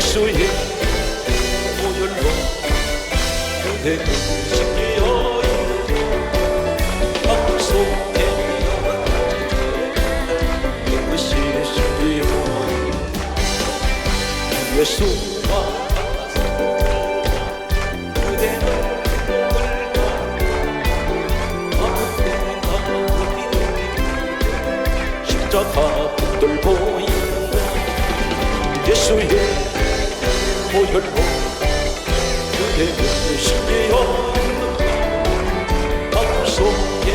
예수의 보혈로 그대를 씻기어 방속에 깨끗이 씻기어 예수와 십자가 붙들고 있는 예수의 보혈로 그대를 씻기어 방속에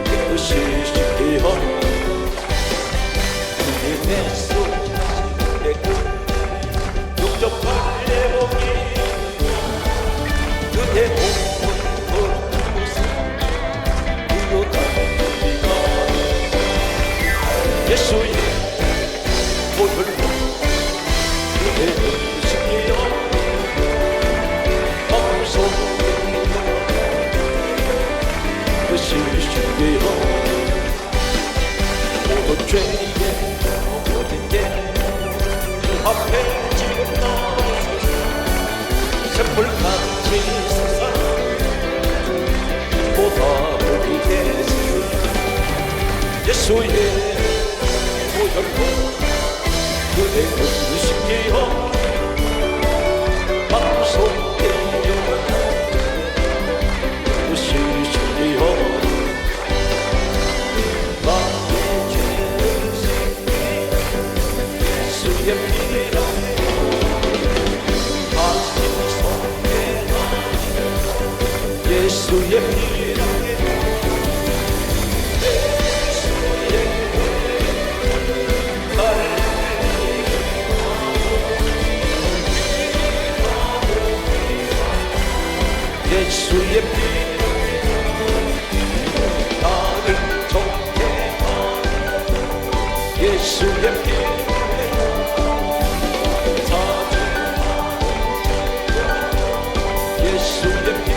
깨끗이 씻기어 주님의 손에 용접할 내복이 그대 몸은 거룩한 곳에 의욕한 예수의 보혈로 그대를 씻기어 방속에 깨끗이 씻기어 모든 죄의 모든 게 그 앞에 지금 나서서 샘물같이 세상 보답을 위해서 예수의 보혈로 그대를 씻기어 방속에 깨끗이 씻기어 나의 죄를 씻기 예수의 피로 다시 손에 나는 예수의 피로 예수의 피 나를 좋게 하는 예수의 피 예수의 피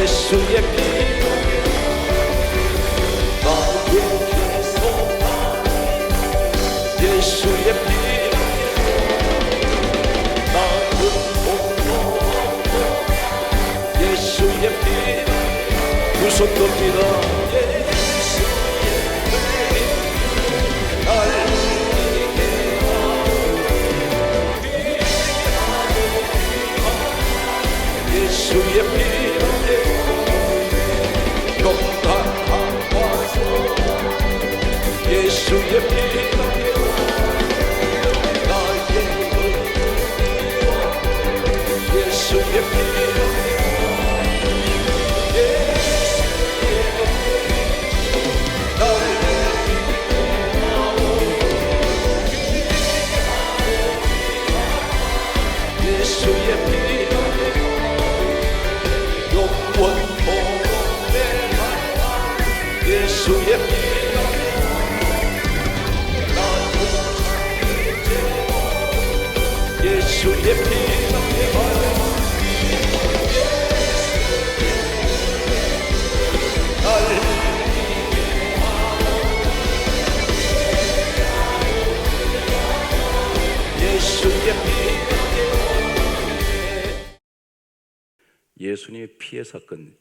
예수의 피 예수의 피 나를 보호하고 예수의 피 두 손 듭니다 예수의 피 날 예수의 피 용감하고 예수의 피 예수의 피 예수의 피 영원토록 내 예수의 피 예수의 피 예수님의 피해 사건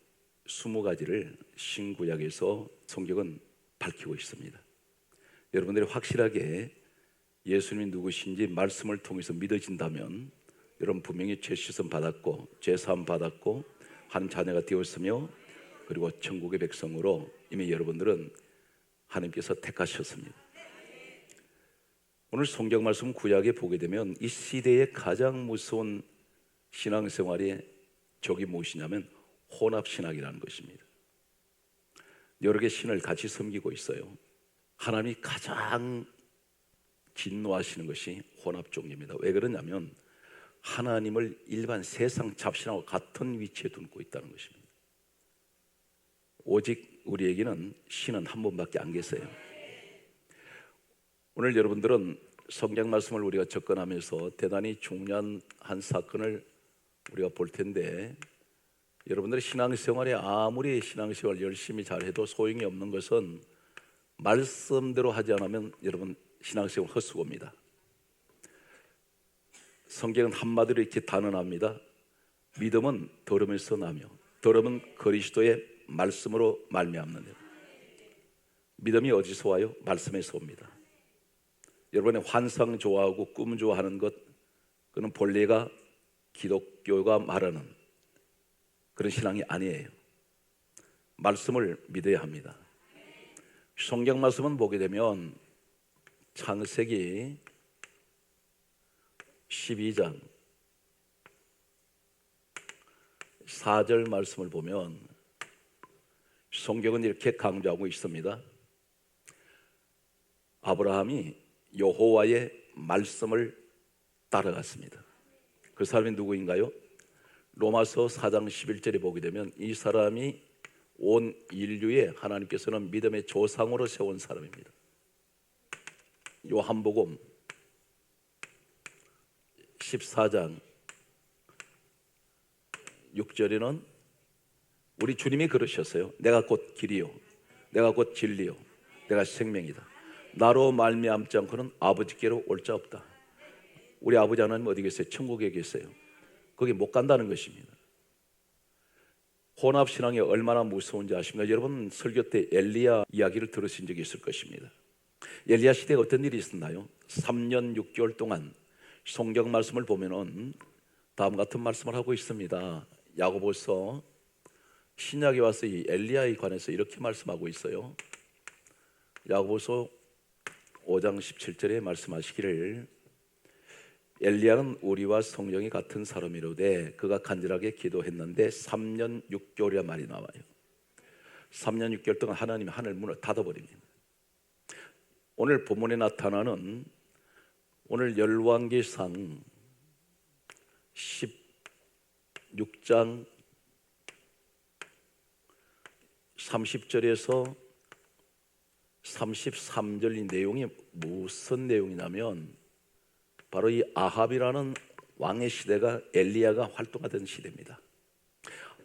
20가지를 신구약에서 성경은 밝히고 있습니다. 여러분들이 확실하게 예수님이 누구신지 말씀을 통해서 믿어진다면 여러분 분명히 죄 씻음 받았고 죄 사함 받았고 하나님 자녀가 되었으며 그리고 천국의 백성으로 이미 여러분들은 하나님께서 택하셨습니다. 오늘 성경 말씀 구약에 보게 되면 이 시대의 가장 무서운 신앙생활의 적이 무엇이냐면 혼합신학이라는 것입니다. 여러 개의 신을 같이 섬기고 있어요. 하나님이 가장 진노하시는 것이 혼합종교입니다. 왜 그러냐면 하나님을 일반 세상 잡신하고 같은 위치에 두고 있다는 것입니다. 오직 우리에게는 신은 한 분밖에 안 계세요. 오늘 여러분들은 성경 말씀을 우리가 접근하면서 대단히 중요한 한 사건을 우리가 볼 텐데, 여러분들의 신앙생활에 아무리 신앙생활 열심히 잘해도 소용이 없는 것은 말씀대로 하지 않으면 여러분 신앙생활 헛수고입니다. 성경은 한마디로 이렇게 단언합니다. 믿음은 들음에서 나며 들음은 그리스도의 말씀으로 말미암느니라. 믿음이 어디서 와요? 말씀에서 옵니다. 여러분의 환상 좋아하고 꿈 좋아하는 것, 그는 본래가 기독교가 말하는 그런 신앙이 아니에요. 말씀을 믿어야 합니다. 성경 말씀은 보게 되면 창세기 12장 4절 말씀을 보면 성경은 이렇게 강조하고 있습니다. 아브라함이 여호와의 말씀을 따라갔습니다. 그 사람이 누구인가요? 로마서 4장 11절에 보게 되면 이 사람이 온 인류에 하나님께서는 믿음의 조상으로 세운 사람입니다. 요한복음 14장 6절에는 우리 주님이 그러셨어요. 내가 곧 길이요 내가 곧 진리요 내가 생명이다. 나로 말미암지 않고는 아버지께로 올 자 없다. 우리 아버지 하나님 어디 계세요? 천국에 계세요. 거기 못 간다는 것입니다. 혼합신앙이 얼마나 무서운지 아십니까? 여러분 설교 때 엘리야 이야기를 들으신 적이 있을 것입니다. 엘리야 시대에 어떤 일이 있었나요? 3년 6개월 동안 성경 말씀을 보면은 다음 같은 말씀을 하고 있습니다. 야고보서 신약에 와서 이 엘리야에 관해서 이렇게 말씀하고 있어요. 야고보서 5장 17절에 말씀하시기를 엘리야는 우리와 성령이 같은 사람이로되 그가 간절하게 기도했는데 3년 6개월이란 말이 나와요. 3년 6개월 동안 하나님이 하늘 문을 닫아버립니다. 오늘 본문에 나타나는 오늘 열왕기상 16장 30절에서 33절 이 내용이 무슨 내용이냐면 바로 이 아합이라는 왕의 시대가 엘리야가 활동하던 시대입니다.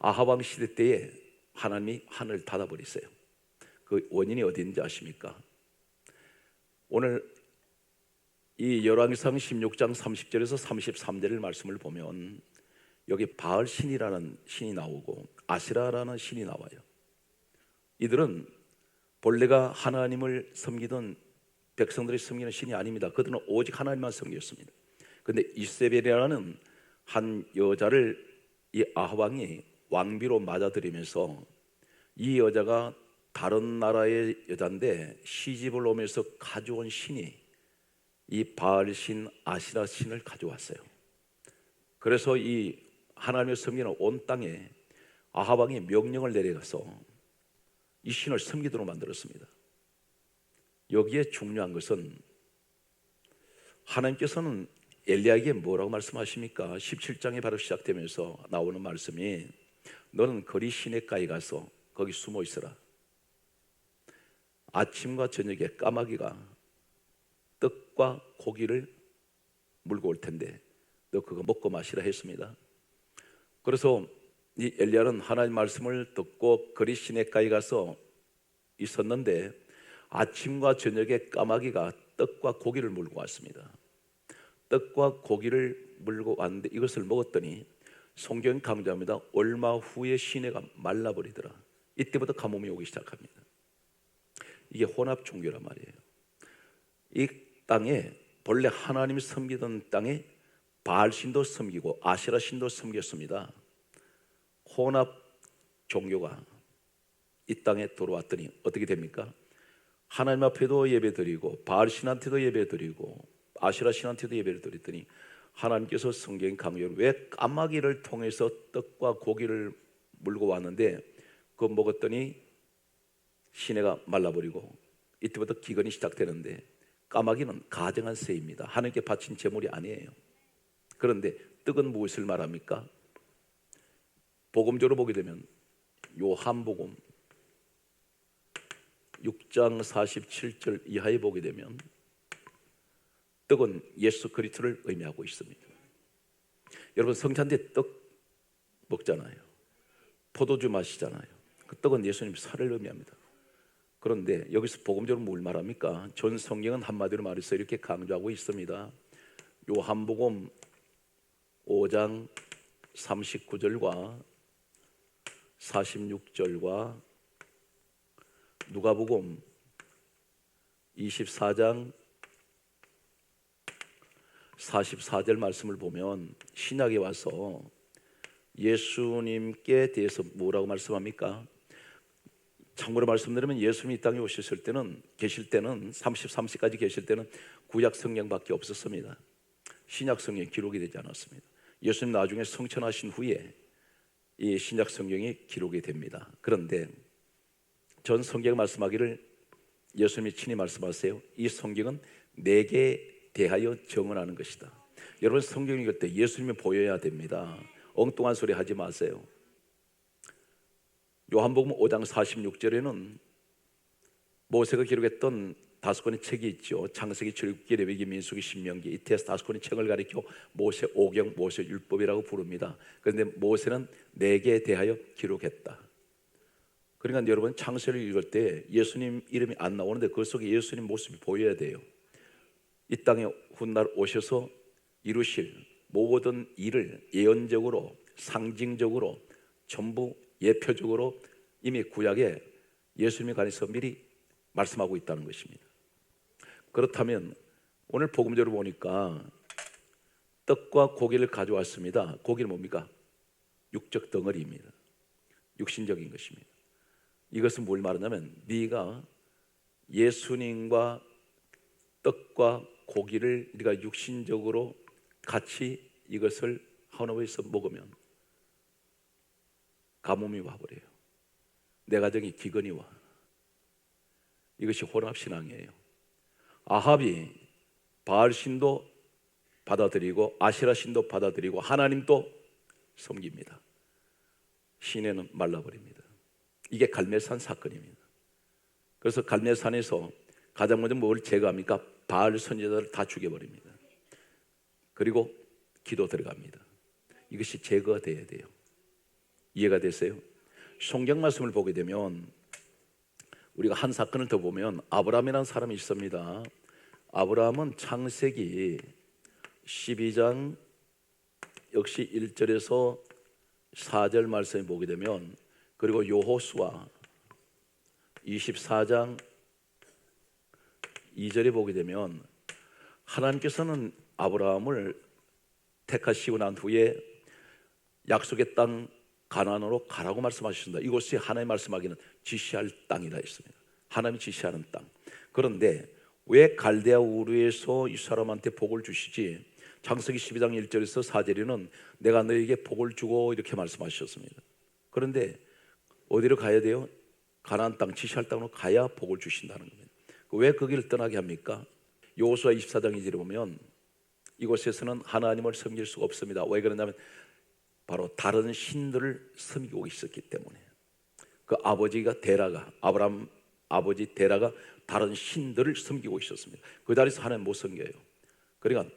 아합 왕 시대 때에 하나님이 하늘을 닫아버리세요. 그 원인이 어디인지 아십니까? 오늘 이 열왕기상 16장 30절에서 33절의 말씀을 보면 여기 바알 신이라는 신이 나오고 아시라라는 신이 나와요. 이들은 본래가 하나님을 섬기던 백성들이 섬기는 신이 아닙니다. 그들은 오직 하나님만 섬겼습니다. 그런데 이세벨이라는 한 여자를 이 아합 왕이 왕비로 맞아들이면서 이 여자가 다른 나라의 여자인데 시집을 오면서 가져온 신이 이 바알신 아시라 신을 가져왔어요. 그래서 이 하나님을 섬기는 온 땅에 아합 왕이 명령을 내려가서 이 신을 섬기도록 만들었습니다. 여기에 중요한 것은 하나님께서는 엘리야에게 뭐라고 말씀하십니까? 17장에 바로 시작되면서 나오는 말씀이 너는 거리 시냇가에 가서 거기 숨어 있어라. 아침과 저녁에 까마귀가 떡과 고기를 물고 올 텐데 너 그거 먹고 마시라 했습니다. 그래서 이 엘리야는 하나님 말씀을 듣고 거리 시냇가에 가서 있었는데 아침과 저녁에 까마귀가 떡과 고기를 물고 왔습니다. 떡과 고기를 물고 왔는데 이것을 먹었더니 성경이 강조합니다. 얼마 후에 시내가 말라버리더라. 이때부터 가뭄이 오기 시작합니다. 이게 혼합 종교란 말이에요. 이 땅에 본래 하나님이 섬기던 땅에 바알신도 섬기고 아시라 신도 섬겼습니다. 혼합 종교가 이 땅에 들어왔더니 어떻게 됩니까? 하나님 앞에도 예배드리고 바알신한테도 예배드리고 아시라 신한테도 예배를 드렸더니 하나님께서 성경 강조를 왜 까마귀를 통해서 떡과 고기를 물고 왔는데 그거 먹었더니 시내가 말라버리고 이때부터 기근이 시작되는데 까마귀는 가정한 새입니다. 하나님께 바친 제물이 아니에요. 그런데 떡은 무엇을 말합니까? 복음적으로 보게 되면 요한복음 6장 47절 이하에 보게 되면 떡은 예수 그리스도를 의미하고 있습니다. 여러분 성찬 때 떡 먹잖아요. 포도주 마시잖아요. 그 떡은 예수님 살을 의미합니다. 그런데 여기서 복음적으로 뭘 말합니까? 전 성경은 한마디로 말해서 이렇게 강조하고 있습니다. 요한복음 5장 39절과 46절과 누가복음 24장 44절 말씀을 보면 신약에 와서 예수님께 대해서 뭐라고 말씀합니까? 참고로 말씀드리면 예수님이 이 땅에 오셨을 때는 계실 때는 33세까지 계실 때는 구약 성경밖에 없었습니다. 신약 성경이 기록이 되지 않았습니다. 예수님 나중에 성천하신 후에 이 신약 성경이 기록이 됩니다. 그런데 전 성경 말씀하기를 예수님이 친히 말씀하세요. 이 성경은 내게 대하여 정언하는 것이다. 여러분 성경 읽을 때 예수님이 보여야 됩니다. 엉뚱한 소리 하지 마세요. 요한복음 5장 46절에는 모세가 기록했던 5권의 책이 있죠. 창세기, 출애굽기, 레위기, 민수기, 신명기, 이때에서 5권의 책을 가리켜 모세 오경, 모세 율법이라고 부릅니다. 그런데 모세는 내게 대하여 기록했다. 그러니까 여러분 창세를 읽을 때 예수님 이름이 안 나오는데 그 속에 예수님 모습이 보여야 돼요. 이 땅에 훗날 오셔서 이루실 모든 일을 예언적으로 상징적으로 전부 예표적으로 이미 구약에 예수님에 관해서 미리 말씀하고 있다는 것입니다. 그렇다면 오늘 복음적으로 보니까 떡과 고기를 가져왔습니다. 고기는 뭡니까? 육적 덩어리입니다. 육신적인 것입니다. 이것은 뭘 말하냐면 네가 예수님과 떡과 고기를 네가 육신적으로 같이 이것을 헌업해서 먹으면 가뭄이 와버려요. 내 가정에 기근이 와. 이것이 혼합신앙이에요. 아합이 바알신도 받아들이고 아시라신도 받아들이고 하나님도 섬깁니다. 시내는 말라버립니다. 이게 갈멜산 사건입니다. 그래서 갈멜산에서 가장 먼저 뭘 제거합니까? 바알 선지자들을 다 죽여버립니다. 그리고 기도 들어갑니다. 이것이 제거가 돼야 돼요. 이해가 되세요? 성경 말씀을 보게 되면 우리가 한 사건을 더 보면 아브라함이라는 사람이 있습니다. 아브라함은 창세기 12장 역시 1절에서 4절 말씀을 보게 되면 그리고 여호수아 24장 2절에 보게 되면 하나님께서는 아브라함을 택하시고 난 후에 약속의 땅 가나안으로 가라고 말씀하셨습니다. 이곳이 하나님 말씀하기는 지시할 땅이라 했습니다. 하나님이 지시하는 땅. 그런데 왜 갈대아 우르에서 이 사람한테 복을 주시지? 창세기 12장 1절에서 4절에는 내가 너에게 복을 주고 이렇게 말씀하셨습니다. 그런데 어디로 가야 돼요? 가나안 땅, 지시할 땅으로 가야 복을 주신다는 겁니다. 왜 그 길을 떠나게 합니까? 여호수아 24장 2절에 보면 이곳에서는 하나님을 섬길 수가 없습니다. 왜 그러냐면 바로 다른 신들을 섬기고 있었기 때문에. 그 아버지가 데라가, 아브라함 아버지 데라가 다른 신들을 섬기고 있었습니다. 그 자리에서 하나님 못 섬겨요. 그러니까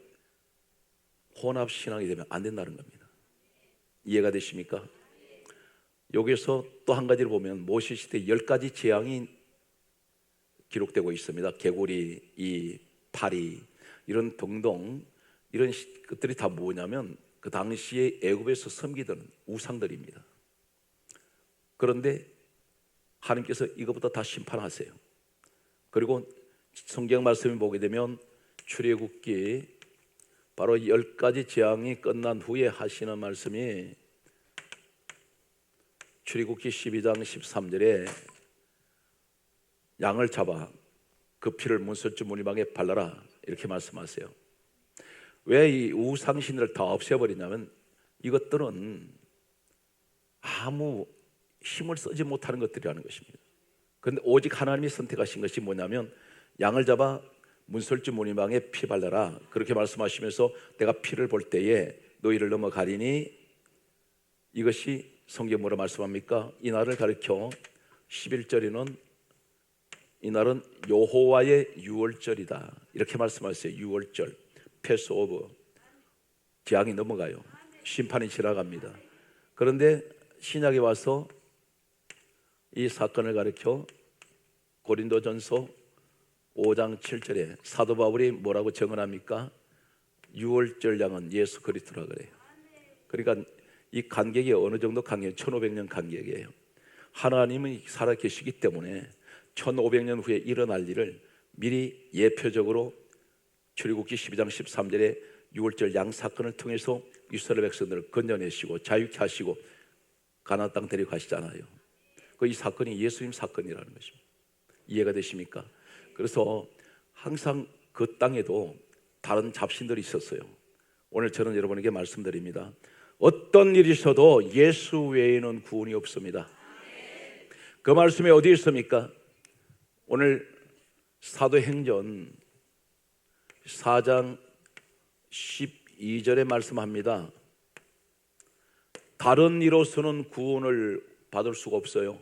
혼합신앙이 되면 안 된다는 겁니다. 이해가 되십니까? 여기서 또 한 가지를 보면 모세 시대 10가지 재앙이 기록되고 있습니다. 개구리, 이 파리 이런 등등 이런 것들이 다 뭐냐면 그 당시에 애굽에서 섬기던 우상들입니다. 그런데 하나님께서 이것부터 다 심판하세요. 그리고 성경 말씀을 보게 되면 출애굽기 바로 10가지 재앙이 끝난 후에 하시는 말씀이 출애굽기 12장 13절에 양을 잡아 그 피를 문설주 무늬방에 발라라 이렇게 말씀하세요. 왜 이 우상신을 다 없애버리냐면 이것들은 아무 힘을 쓰지 못하는 것들이라는 것입니다. 그런데 오직 하나님이 선택하신 것이 뭐냐면 양을 잡아 문설주 무늬방에 피 발라라 그렇게 말씀하시면서 내가 피를 볼 때에 너희를 넘어가리니 이것이 성경 뭐라 말씀합니까? 이날을 가리켜 11절에는 이날은 여호와의 유월절이다 이렇게 말씀하셨어요. 유월절. 패스 오브, 재앙이 넘어가요. 심판이 지나갑니다. 그런데 신약에 와서 이 사건을 가리켜 고린도전서 5장 7절에 사도 바울이 뭐라고 증언합니까? 유월절 양은 예수 그리스도라 그래요. 그러니까 이 간격이 어느 정도 간격, 1500년 간격이에요. 하나님이 살아계시기 때문에 1500년 후에 일어날 일을 미리 예표적으로 출애굽기 12장 13절에 유월절 양 사건을 통해서 이스라엘 백성들을 건져내시고 자유케 하시고 가나안 땅 데려가시잖아요. 이 사건이 예수님 사건이라는 것입니다. 이해가 되십니까? 그래서 항상 그 땅에도 다른 잡신들이 있었어요. 오늘 저는 여러분에게 말씀드립니다. 어떤 일이 있어도 예수 외에는 구원이 없습니다. 그 말씀이 어디 있습니까? 오늘 사도행전 4장 12절에 말씀합니다. 다른 이로서는 구원을 받을 수가 없어요.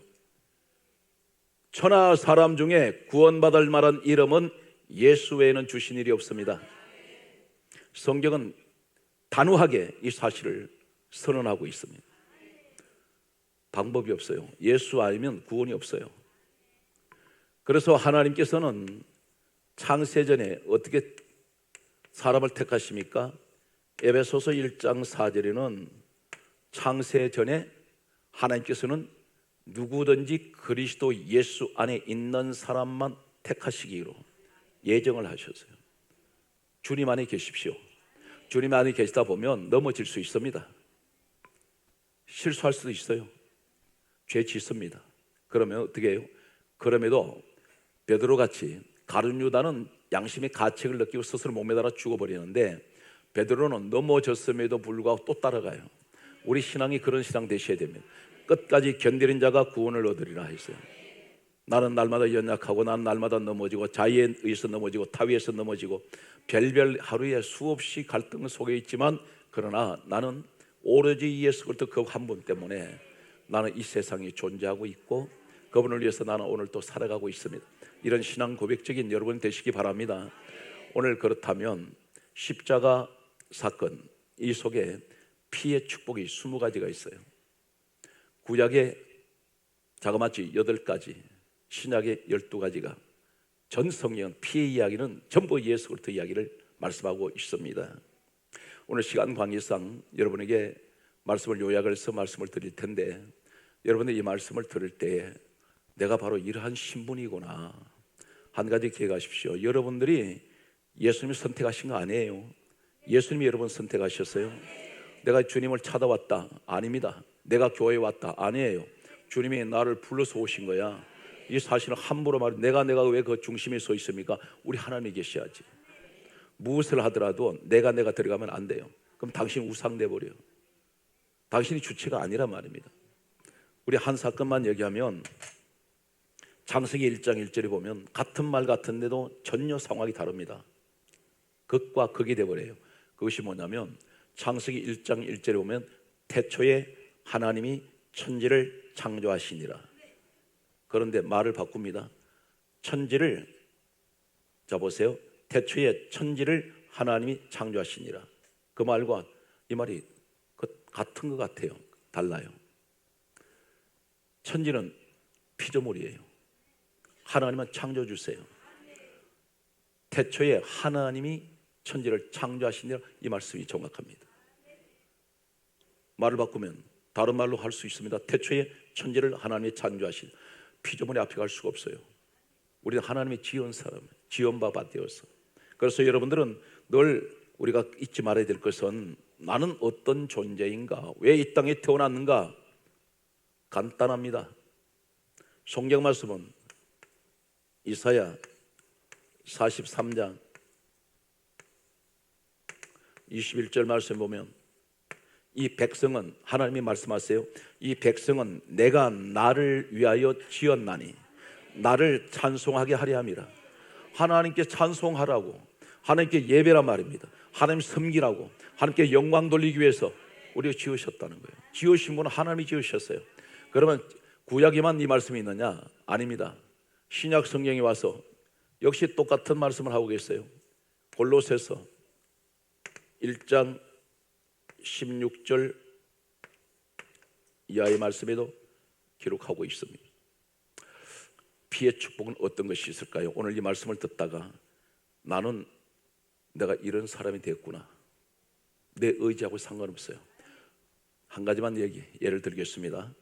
천하 사람 중에 구원받을 만한 이름은 예수 외에는 주신 일이 없습니다. 성경은 단호하게 이 사실을 선언하고 있습니다. 방법이 없어요. 예수 아니면 구원이 없어요. 그래서 하나님께서는 창세전에 어떻게 사람을 택하십니까? 에베소서 1장 4절에는 창세전에 하나님께서는 누구든지 그리스도 예수 안에 있는 사람만 택하시기로 예정을 하셨어요. 주님 안에 계십시오. 주님 안에 계시다 보면 넘어질 수 있습니다. 실수할 수도 있어요. 죄 짓습니다. 그러면 어떻게 해요? 그럼에도 베드로같이 가룟 유다는 양심의 가책을 느끼고 스스로 목매달아 죽어버리는데 베드로는 넘어졌음에도 불구하고 또 따라가요. 우리 신앙이 그런 신앙 되셔야 됩니다. 끝까지 견디는 자가 구원을 얻으리라 했어요. 나는 날마다 연약하고 나는 날마다 넘어지고 자의에 의해서 넘어지고 타위에서 넘어지고 별별 하루에 수없이 갈등 속에 있지만 그러나 나는 오로지 예수 그리스도 그 한 분 때문에 나는 이 세상에 존재하고 있고 그분을 위해서 나는 오늘 또 살아가고 있습니다. 이런 신앙 고백적인 여러분 되시기 바랍니다. 오늘 그렇다면 십자가 사건 이 속에 피의 축복이 20가지가 있어요. 구약의 자그마치 8가지, 신약의 12가지가, 전 성경 피의 이야기는 전부 예수 그리스도 이야기를 말씀하고 있습니다. 오늘 시간 관계상 여러분에게 말씀을 요약을 해서 말씀을 드릴 텐데 여러분들 이 말씀을 들을 때 내가 바로 이러한 신분이구나 한 가지 기억하십시오. 여러분들이 예수님을 선택하신 거 아니에요. 예수님이 여러분 선택하셨어요. 내가 주님을 찾아왔다 아닙니다. 내가 교회에 왔다 아니에요. 주님이 나를 불러서 오신 거야. 이 사실은 함부로 말해 내가 왜 그 중심에 서 있습니까? 우리 하나님이 계셔야지. 무엇을 하더라도 내가 들어가면 안 돼요. 그럼 당신 우상돼 버려요. 당신이 주체가 아니란 말입니다. 우리 한 사건만 얘기하면 창세기 1장 1절에 보면 같은 말 같은데도 전혀 상황이 다릅니다. 극과 극이 돼버려요. 그것이 뭐냐면 창세기 1장 1절에 보면 태초에 하나님이 천지를 창조하시니라. 그런데 말을 바꿉니다. 천지를, 자 보세요. 태초에 천지를 하나님이 창조하시니라. 그 말과 이 말이 같은 것 같아요. 달라요. 천지는 피조물이에요. 하나님은 창조주세요. 태초에 하나님이 천지를 창조하시니라. 이 말씀이 정확합니다. 말을 바꾸면 다른 말로 할 수 있습니다. 태초에 천지를 하나님이 창조하신 피조물이 앞에 갈 수가 없어요. 우리는 하나님이 지은 사람, 지은 바 되어서. 그래서 여러분들은 늘 우리가 잊지 말아야 될 것은 나는 어떤 존재인가? 왜 이 땅에 태어났는가? 간단합니다. 성경 말씀은 이사야 43장 21절 말씀 보면 이 백성은 하나님이 말씀하세요. 이 백성은 내가 나를 위하여 지었나니 나를 찬송하게 하려 함이라. 하나님께 찬송하라고, 하나님께 예배란 말입니다. 하나님 섬기라고, 하나님께 영광 돌리기 위해서 우리가 지으셨다는 거예요. 지으신 분은 하나님이 지으셨어요. 그러면 구약에만 이 말씀이 있느냐? 아닙니다. 신약 성경에 와서 역시 똑같은 말씀을 하고 계세요. 골로새서 1장 16절 이하의 말씀에도 기록하고 있습니다. 피의 축복은 어떤 것이 있을까요? 오늘 이 말씀을 듣다가 나는 내가 이런 사람이 됐구나, 내 의지하고 상관없어요. 한 가지만 예를 들겠습니다.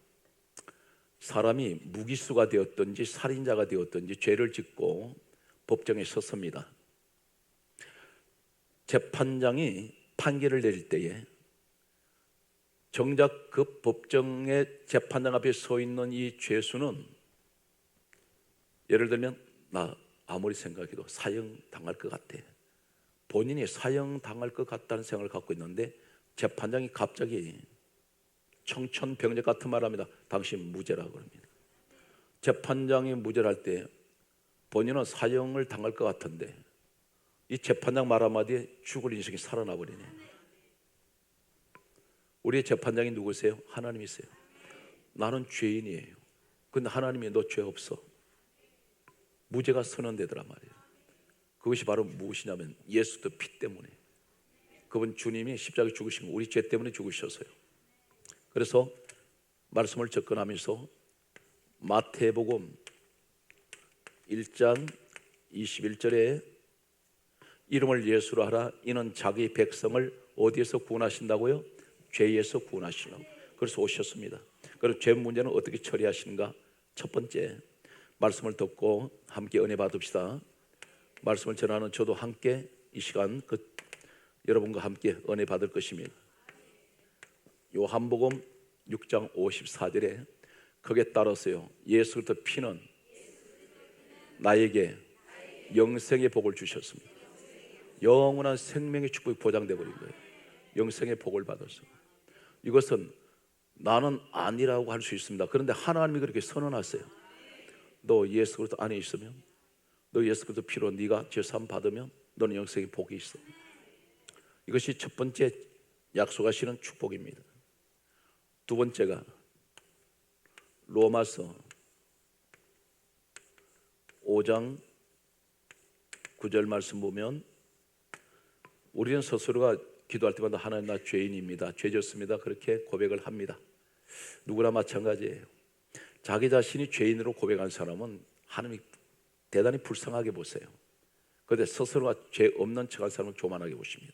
사람이 무기수가 되었든지 살인자가 되었든지 죄를 짓고 법정에 섰습니다. 재판장이 판결을 내릴 때에 정작 그 법정의 재판장 앞에 서 있는 이 죄수는 예를 들면 나 아무리 생각해도 사형당할 것 같아, 본인이 사형당할 것 같다는 생각을 갖고 있는데 재판장이 갑자기 청천벽력 같은 말을 합니다. 당신 무죄라고 합니다. 재판장이 무죄를 할 때 본인은 사형을 당할 것 같은데 이 재판장 말 한마디에 죽을 인생이 살아나 버리네. 우리의 재판장이 누구세요? 하나님이세요. 나는 죄인이에요. 근데 하나님이 너 죄 없어, 무죄가 선언되더란 말이에요. 그것이 바로 무엇이냐면 예수 그 피 때문에, 그분 주님이 십자가에 죽으신 거, 우리 죄 때문에 죽으셨어요. 그래서 말씀을 접근하면서 마태복음 1장 21절에 이름을 예수로 하라, 이는 자기 백성을 어디에서 구원하신다고요? 죄에서 구원하시려고. 그래서 오셨습니다. 그럼 죄 문제는 어떻게 처리하시는가? 첫 번째, 말씀을 듣고 함께 은혜 받읍시다. 말씀을 전하는 저도 함께 이 시간 여러분과 함께 은혜 받을 것입니다. 요한복음 6장 54절에 거기에 따라서요, 예수 그리스도의 피는 나에게 영생의 복을 주셨습니다. 영원한 생명의 축복이 보장되어 버린 거예요. 영생의 복을 받았어요. 이것은 나는 아니라고 할 수 있습니다. 그런데 하나님이 그렇게 선언하세요. 너 예수 그리스도 안에 있으면, 너 예수 그리스도 피로 네가 죄사함 받으면 너는 영생의 복이 있어. 이것이 첫 번째 약속하시는 축복입니다. 두 번째가 로마서 5장 9절 말씀 보면 우리는 스스로가 기도할 때마다 하나님 나 죄인입니다, 죄 짓습니다, 그렇게 고백을 합니다. 누구나 마찬가지예요. 자기 자신이 죄인으로 고백한 사람은 하나님이 대단히 불쌍하게 보세요. 그런데 스스로가 죄 없는 척한 사람은 교만하게 보십니다.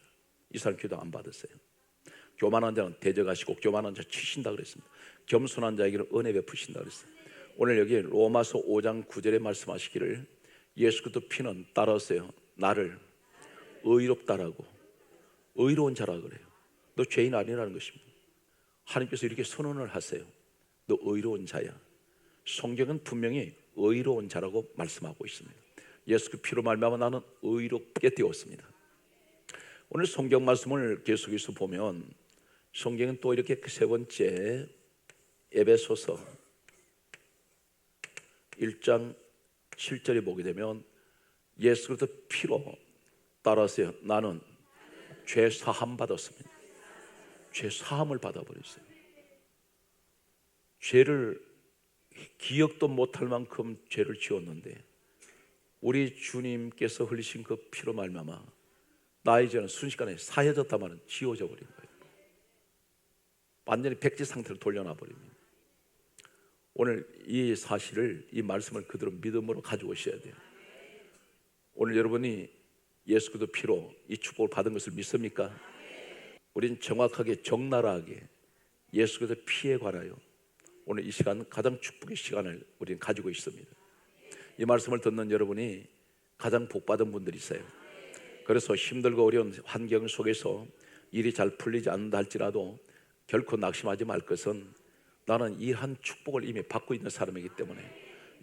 이 사람 기도 안 받으세요. 교만한 자는 대적하시고 교만한 자 치신다 그랬습니다. 겸손한 자에게는 은혜 베푸신다 그랬어요. 오늘 여기 로마서 5장 9절에 말씀하시기를 예수 그리스도 피는 따라서요, 나를 의롭다라고, 의로운 자라 그래요. 너 죄인 아니라는 것입니다. 하나님께서 이렇게 선언을 하세요. 너 의로운 자야. 성경은 분명히 의로운 자라고 말씀하고 있습니다. 예수 그 피로 말미암아 나는 의롭게 되었습니다. 오늘 성경 말씀을 계속해서 보면 성경은 또 이렇게 세 번째 에베소서 1장 7절에 보게 되면 예수 그리스도 피로 따라서요, 나는 죄 사함 받았습니다. 죄 사함을 받아버렸어요. 죄를 기억도 못할 만큼 죄를 지었는데 우리 주님께서 흘리신 그 피로 말미암아 나의 죄는 순식간에 사해졌다 말은 지워져 버린 거예요. 완전히 백지 상태로 돌려놔 버립니다. 오늘 이 사실을, 이 말씀을 그대로 믿음으로 가지고 오셔야 돼요. 오늘 여러분이 예수 그리스도 피로 이 축복을 받은 것을 믿습니까? 우리는 정확하게 적나라하게 예수 그리스도 피에 관하여 오늘 이 시간 가장 축복의 시간을 우리는 가지고 있습니다. 이 말씀을 듣는 여러분이 가장 복받은 분들이세요. 그래서 힘들고 어려운 환경 속에서 일이 잘 풀리지 않는다 할지라도 결코 낙심하지 말 것은 나는 이 한 축복을 이미 받고 있는 사람이기 때문에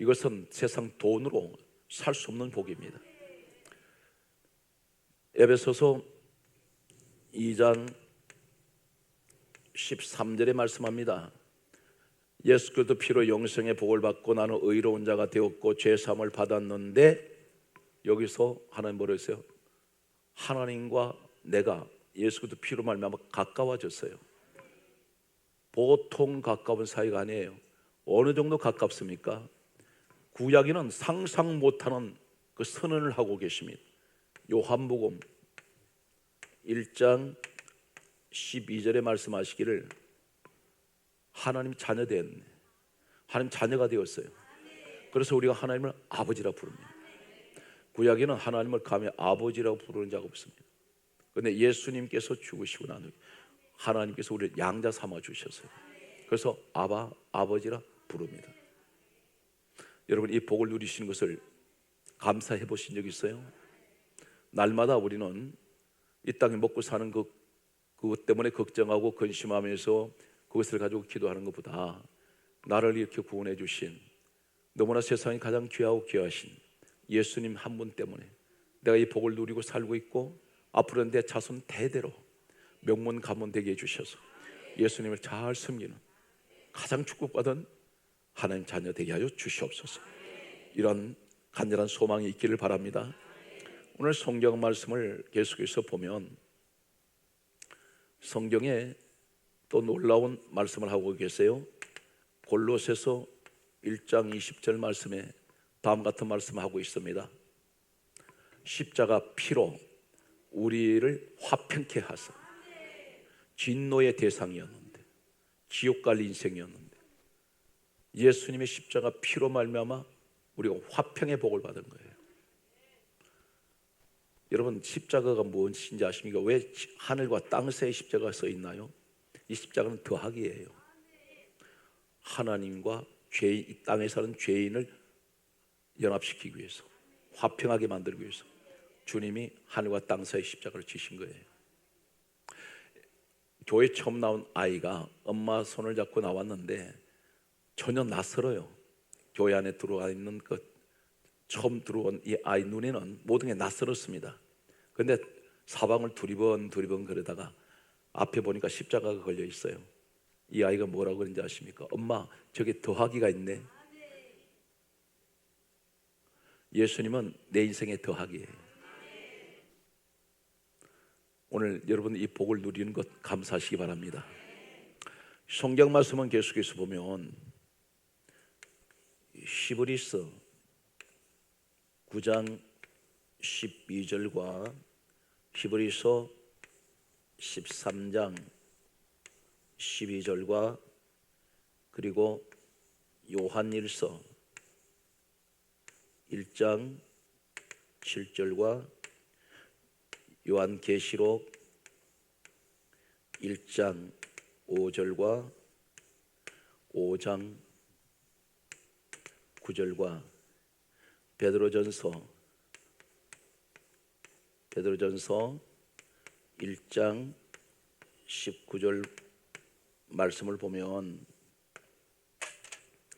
이것은 세상 돈으로 살 수 없는 복입니다. 에베소서 2장 13절에 말씀합니다. 예수 그리스도 피로 영생의 복을 받고 나는 의로운 자가 되었고 죄 사함을 받았는데, 여기서 하나님 뭐라 했어요? 하나님과 내가 예수 그리스도 피로 말미암아 가까워졌어요. 보통 가까운 사이가 아니에요. 어느 정도 가깝습니까? 구약에는 상상 못하는 그 선언을 하고 계십니다. 요한복음 1장 12절에 말씀하시기를 하나님 자녀 되었네. 하나님 자녀가 되었어요. 그래서 우리가 하나님을 아버지라 부릅니다. 구약에는 하나님을 감히 아버지라고 부르는 자가 없습니다. 그런데 예수님께서 죽으시고 난 후에 하나님께서 우리를 양자 삼아 주셨어요. 그래서 아버지라 부릅니다. 여러분, 이 복을 누리시는 것을 감사해 보신 적 있어요? 날마다 우리는 이 땅에 먹고 사는 그것 때문에 걱정하고 근심하면서 그것을 가지고 기도하는 것보다 나를 이렇게 구원해 주신, 너무나 세상에 가장 귀하고 귀하신 예수님 한 분 때문에 내가 이 복을 누리고 살고 있고 앞으로는 내 자손 대대로 명문 가문 되게 해주셔서 예수님을 잘 섬기는 가장 축복받은 하나님 자녀 되게 하여 주시옵소서. 이런 간절한 소망이 있기를 바랍니다. 오늘 성경 말씀을 계속해서 보면 성경에 또 놀라운 말씀을 하고 계세요. 골로새서 1장 20절 말씀에 다음 같은 말씀을 하고 있습니다. 십자가 피로 우리를 화평케 하사 진노의 대상이었는데, 지옥 갈 인생이었는데 예수님의 십자가 피로 말미암아 우리가 화평의 복을 받은 거예요. 여러분, 십자가가 무엇인지 아십니까? 왜 하늘과 땅 사이에 십자가가 써 있나요? 이 십자가는 더하기예요. 하나님과 죄인, 이 땅에 사는 죄인을 연합시키기 위해서, 화평하게 만들기 위해서 주님이 하늘과 땅 사이에 십자가를 지신 거예요. 교회 처음 나온 아이가 엄마 손을 잡고 나왔는데 전혀 낯설어요. 교회 안에 들어와 있는 처음 들어온 이 아이 눈에는 모든 게 낯설었습니다. 그런데 사방을 두리번 그러다가 앞에 보니까 십자가가 걸려 있어요. 이 아이가 뭐라고 그런지 아십니까? 엄마, 저기 더하기가 있네. 예수님은 내 인생의 더하기예요. 오늘 여러분 이 복을 누리는 것 감사하시기 바랍니다. 성경 말씀은 계속해서 보면 히브리서 9장 12절과 히브리서 13장 12절과 그리고 요한일서 1장 7절과 요한계시록 1장 5절과 5장 9절과 베드로전서 1장 19절 말씀을 보면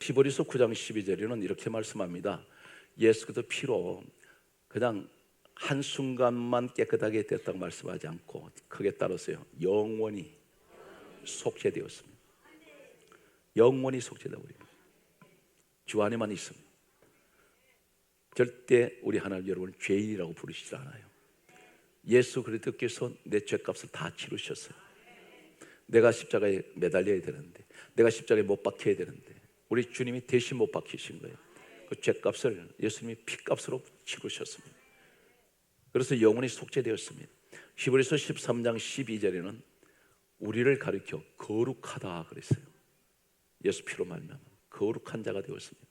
히브리서 9장 12절에는 이렇게 말씀합니다. 예수 그리스도 피로 그냥 한순간만 깨끗하게 됐다고 말씀하지 않고 크게 따랐어요. 영원히 속죄되었습니다. 영원히 속죄되고 주 안에만 있습니다. 절대 우리 하나님 여러분 죄인이라고 부르시지 않아요. 예수 그리스도께서 내 죄값을 다 치르셨어요. 내가 십자가에 매달려야 되는데, 내가 십자가에 못 박혀야 되는데 우리 주님이 대신 못 박히신 거예요. 그 죄값을 예수님이 피값으로 치르셨습니다. 그래서 영원히 속죄되었습니다. 히브리서 13장 12절에는 우리를 가리켜 거룩하다 그랬어요. 예수 피로 말미암아 거룩한 자가 되었습니다.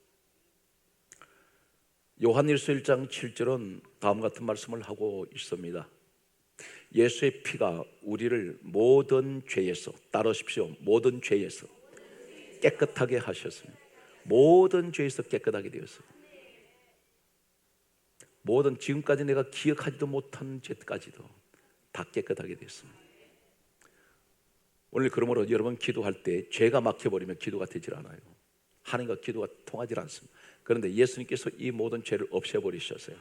요한일서 1장 7절은 다음 같은 말씀을 하고 있습니다. 예수의 피가 우리를 모든 죄에서, 따르십시오, 모든 죄에서 깨끗하게 하셨습니다. 모든 죄에서 깨끗하게 되었습니다. 모든 지금까지 내가 기억하지도 못한 죄까지도 다 깨끗하게 됐습니다. 오늘 그러므로 여러분 기도할 때 죄가 막혀버리면 기도가 되질 않아요. 하나님과 기도가 통하지 않습니다. 그런데 예수님께서 이 모든 죄를 없애버리셨어요.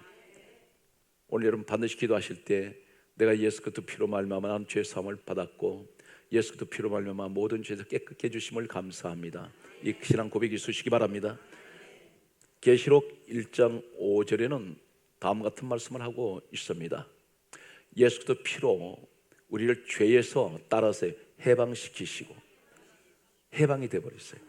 오늘 여러분 반드시 기도하실 때 내가 예수 그리스도 피로 말미암아 나는 죄 사함을 받았고 예수 그리스도 피로 말미암아 모든 죄에서 깨끗게 해주심을 감사합니다. 이 신앙 고백이 있으시기 바랍니다. 계시록 1장 5절에는 다음 같은 말씀을 하고 있습니다. 예수 그리스도 피로 우리를 죄에서 따라서 해방시키시고 해방이 되어버렸어요.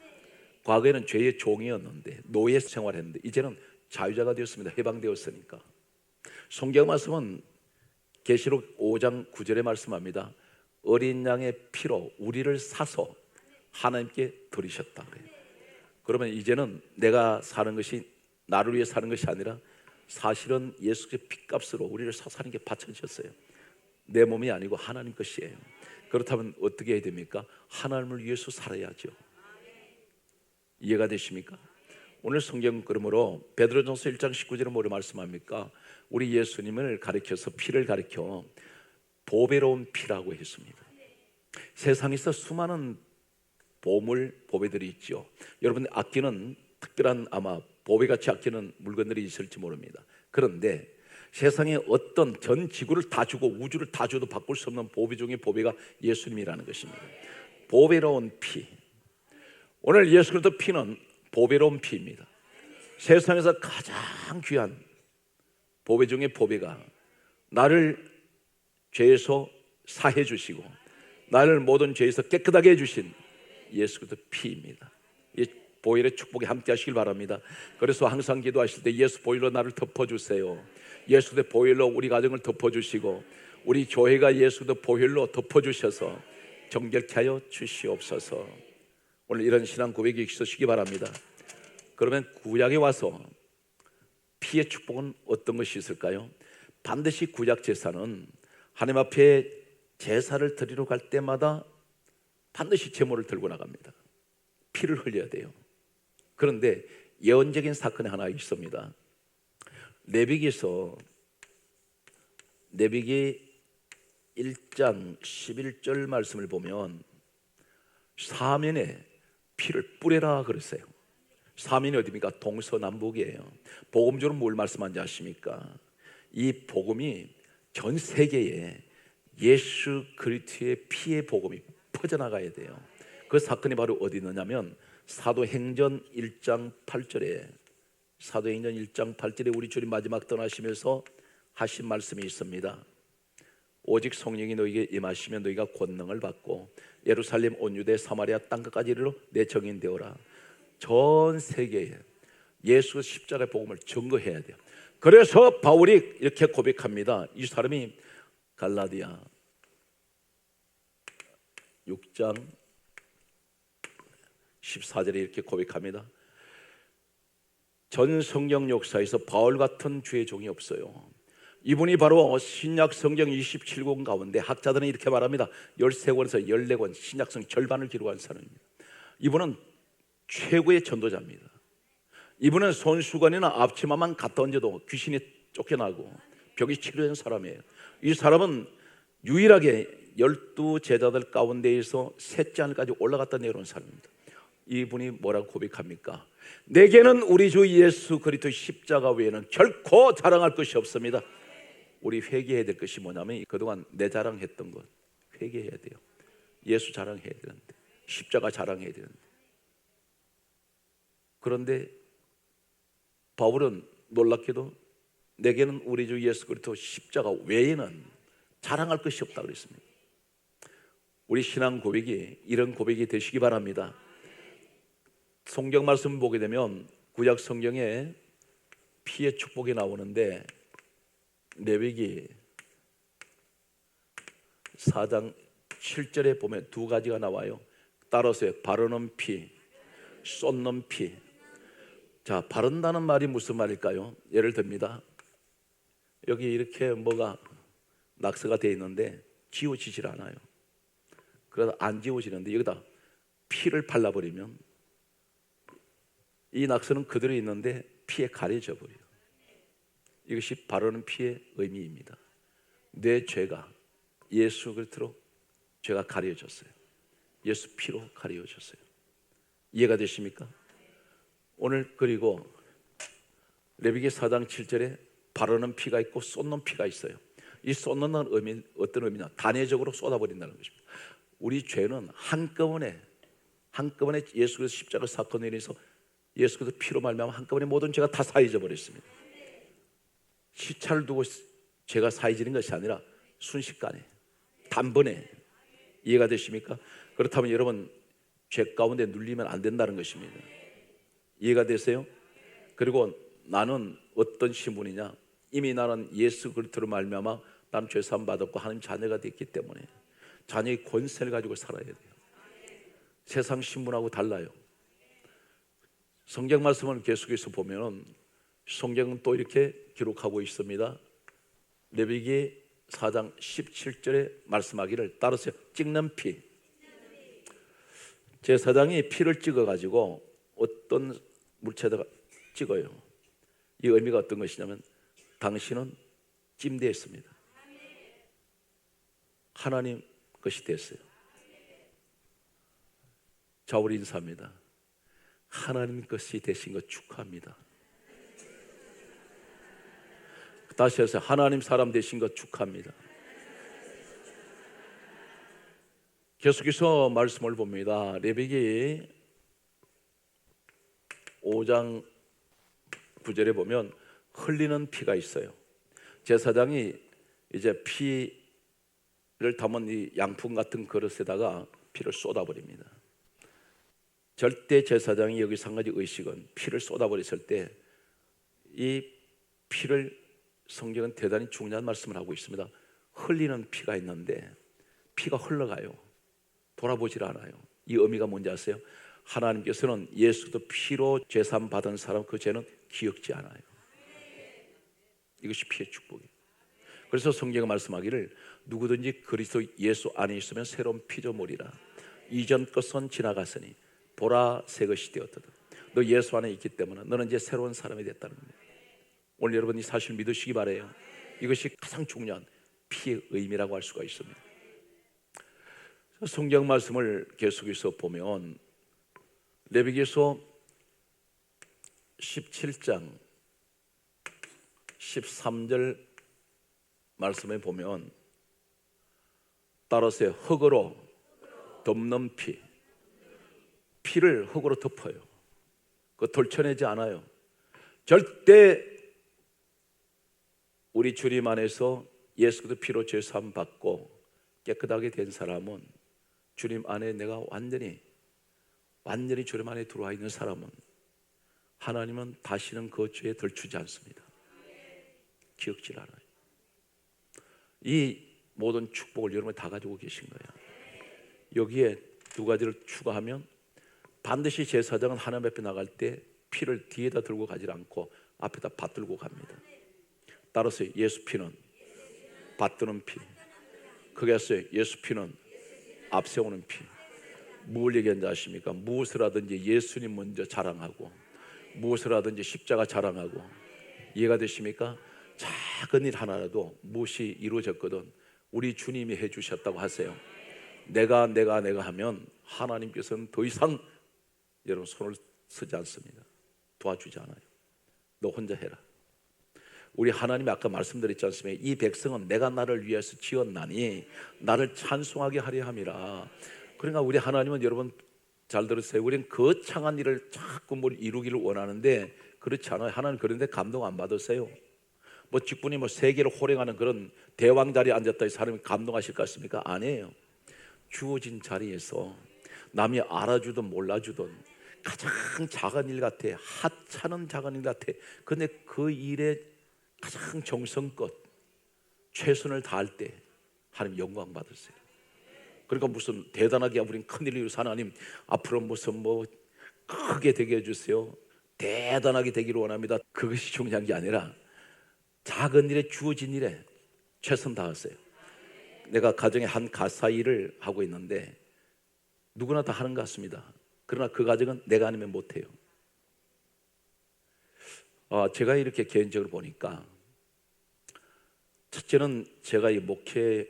과거에는 죄의 종이었는데 노예 생활했는데 이제는 자유자가 되었습니다. 해방되었으니까. 성경 말씀은 계시록 5장 9절에 말씀합니다. 어린 양의 피로 우리를 사서 하나님께 드리셨다 그래요. 그러면 이제는 내가 사는 것이 나를 위해 사는 것이 아니라 사실은 예수의 피값으로 우리를 사서 하나님께 바쳐주셨어요. 내 몸이 아니고 하나님 것이에요. 그렇다면 어떻게 해야 됩니까? 하나님을 위해서 살아야죠. 이해가 되십니까? 오늘 성경 그러므로 베드로전서 1장 19절에 뭐를 말씀합니까? 우리 예수님을 가리켜서 피를 가리켜 보배로운 피라고 했습니다. 세상에서 수많은 보물, 보배들이 있죠. 여러분 아끼는 특별한 아마 보배같이 아끼는 물건들이 있을지 모릅니다. 그런데 세상에 어떤 전 지구를 다 주고 우주를 다 줘도 바꿀 수 없는 보배 중에 보배가 예수님이라는 것입니다. 보배로운 피. 오늘 예수 그리스도 피는 보배로운 피입니다. 세상에서 가장 귀한 보배 중에 보배가 나를 죄에서 사해 주시고 나를 모든 죄에서 깨끗하게 해주신 예수 그리스도 피입니다. 이 보혈의 축복에 함께 하시길 바랍니다. 그래서 항상 기도하실 때 예수 보혈로 나를 덮어주세요. 예수 그리스도 보혈로 우리 가정을 덮어주시고 우리 교회가 예수 그리스도 보혈로 덮어주셔서 정결케 하여 주시옵소서. 오늘 이런 신앙 고백이 있으시기 바랍니다. 그러면 구약에 와서 피의 축복은 어떤 것이 있을까요? 반드시 구약 제사는 하나님 앞에 제사를 드리러 갈 때마다 반드시 제물을 들고 나갑니다. 피를 흘려야 돼요. 그런데 예언적인 사건이 하나 있습니다. 레위기에서 레위기 1장 11절 말씀을 보면 사면에 피를 뿌려라 그랬어요. 사면이 어디입니까? 동서남북이에요. 복음적으로 뭘 말씀하는지 아십니까? 이 복음이 전 세계에 예수 그리스도의 피의 복음이 퍼져나가야 돼요. 그 사건이 바로 어디 있느냐면 사도행전 1장 8절에 사도행전 1장 8절에 우리 주님 마지막 떠나시면서 하신 말씀이 있습니다. 오직 성령이 너에게 임하시면 너희가 권능을 받고 예루살렘 온 유대 사마리아 땅끝까지 이르러 내 증인 되어라. 전 세계에 예수 십자가의 복음을 증거해야 돼요. 그래서 바울이 이렇게 고백합니다. 이 사람이 갈라디아 6장 14절에 이렇게 고백합니다. 전 성경 역사에서 바울 같은 주의 종이 없어요. 이분이 바로 신약 성경 27권 가운데 학자들은 이렇게 말합니다. 13권에서 14권 신약 성경 절반을 기록한 사람입니다. 이분은 최고의 전도자입니다. 이분은 손수건이나 앞치마만 갖다 얹어도 귀신이 쫓겨나고 병이 치료된 사람이에요. 이 사람은 유일하게 12제자들 가운데에서 셋째 하늘까지 올라갔다 내려온 사람입니다. 이분이 뭐라고 고백합니까? 내게는 우리 주 예수 그리스도의 십자가 외에는 결코 자랑할 것이 없습니다. 우리 회개해야 될 것이 뭐냐면 그동안 내 자랑했던 것 회개해야 돼요. 예수 자랑해야 되는데 십자가 자랑해야 되는데 그런데 바울은 놀랍게도 내게는 우리 주 예수 그리스도 십자가 외에는 자랑할 것이 없다고 그랬습니다. 우리 신앙 고백이 이런 고백이 되시기 바랍니다. 성경 말씀 보게 되면 구약 성경에 피의 축복이 나오는데 레위기 4장 7절에 보면 두 가지가 나와요. 따라서요. 바르는 피, 쏟는 피. 자, 바른다는 말이 무슨 말일까요? 예를 듭니다. 여기 이렇게 뭐가 낙서가 되어 있는데 지워지질 않아요. 그러다 안 지워지는데 여기다 피를 발라버리면 이 낙서는 그대로 있는데 피에 가려져 버려요. 이것이 바르는 피의 의미입니다. 내 죄가 예수 그리스도로 죄가 가려졌어요. 예수 피로 가려졌어요. 이해가 되십니까? 오늘 그리고 레위기 4장 7절에 바르는 피가 있고 쏟는 피가 있어요. 이 쏟는 의미 어떤 의미냐? 단회적으로 쏟아버린다는 것입니다. 우리 죄는 한꺼번에 예수 그리스도 십자가 사건에 인해서 예수 그리스도 피로 말미암아 한꺼번에 모든 죄가 다 사해져 버렸습니다. 시차를 두고 죄가 사해지는 것이 아니라 순식간에 단번에. 이해가 되십니까? 그렇다면 여러분 죄 가운데 눌리면 안 된다는 것입니다. 이해가 되세요? 그리고 나는 어떤 신분이냐? 이미 나는 예수 그리스도로 말미암아 난 죄사함 받았고 하나님 자녀가 됐기 때문에 자녀의 권세를 가지고 살아야 돼요. 세상 신분하고 달라요. 성경 말씀을 계속해서 보면 성경은 또 이렇게 기록하고 있습니다. 레위기 4장 17절에 말씀하기를 따르세요. 찍는 피. 제사장이 피를 찍어가지고 어떤 물체에다가 찍어요. 이 의미가 어떤 것이냐면 당신은 찜되었습니다. 하나님 것이 됐어요. 자, 우리 인사합니다. 하나님 것이 되신 것 축하합니다. 다시 해서 하나님 사람 되신 것 축하합니다. 계속해서 말씀을 봅니다. 레위기 5장 9절에 보면 흘리는 피가 있어요. 제사장이 이제 피를 담은 이 양품 같은 그릇에다가 피를 쏟아버립니다. 절대 제사장이 여기서 한 가지 의식은 피를 쏟아버렸을 때 이 피를 성경은 대단히 중요한 말씀을 하고 있습니다. 흘리는 피가 있는데 피가 흘러가요. 돌아보질 않아요. 이 의미가 뭔지 아세요? 하나님께서는 예수도 피로 죄사함 받은 사람 그 죄는 기억지 않아요. 이것이 피의 축복이에요. 그래서 성경이 말씀하기를 누구든지 그리스도 예수 안에 있으면 새로운 피조물이라. 이전 것은 지나갔으니 보라 새 것이 되었다. 너 예수 안에 있기 때문에 너는 이제 새로운 사람이 됐다는 거예요. 오늘 여러분 이 사실 믿으시기 바라요. 이것이 가장 중요한 피의 의미라고 할 수가 있습니다. 성경 말씀을 계속해서 보면 레위기서 17장 13절 말씀에 보면 따라서 흙으로 덮는 피, 피를 흙으로 덮어요. 그 돌쳐내지 않아요. 절대 우리 주님 안에서 예수 그리스도 피로 죄 사함 받고 깨끗하게 된 사람은 주님 안에 내가 완전히 주님 안에 들어와 있는 사람은 하나님은 다시는 그 죄에 덜추지 않습니다. 기억질 않아요. 이 모든 축복을 여러분이 다 가지고 계신 거예요. 여기에 두 가지를 추가하면 반드시 제사장은 하나님 앞에 나갈 때 피를 뒤에다 들고 가지 않고 앞에다 받들고 갑니다. 따라서 예수 피는 받드는 피. 그게 했어요. 예수 피는 앞세우는 피. 무엇을 얘기하는지 아십니까? 무엇을 하든지 예수님 먼저 자랑하고 무엇을 하든지 십자가 자랑하고. 이해가 되십니까? 작은 일 하나라도 무엇이 이루어졌거든 우리 주님이 해주셨다고 하세요. 내가 하면 하나님께서는 더 이상 여러분 손을 쓰지 않습니다. 도와주지 않아요. 너 혼자 해라. 우리 하나님이 아까 말씀드렸지 않습니까? 이 백성은 내가 나를 위해서 지었나니 나를 찬송하게 하려 함이라. 그러니까 우리 하나님은 여러분 잘 들으세요. 우리는 거창한 일을 자꾸 뭘 이루기를 원하는데 그렇지 않아요. 하나님 그런데 감동 안 받으세요. 뭐 직분이 뭐 세계를 호령하는 그런 대왕 자리에 앉았다 해서 사람이 감동하실 것 같습니까? 아니에요. 주어진 자리에서 남이 알아주든 몰라주든 가장 작은 일 같아. 하찮은 작은 일 같아. 근데 그 일에 가장 정성껏 최선을 다할 때 하나님 영광 받으세요. 그러니까 무슨 대단하게 우린 큰일을 이루어서 하나님 앞으로 무슨 뭐 크게 되게 해주세요. 대단하게 되기를 원합니다. 그것이 중요한 게 아니라 작은 일에 주어진 일에 최선 다하세요. 내가 가정에 한 가사 일을 하고 있는데 누구나 다 하는 것 같습니다. 그러나 그 가정은 내가 아니면 못해요. 제가 이렇게 개인적으로 보니까 첫째는 제가 이 목회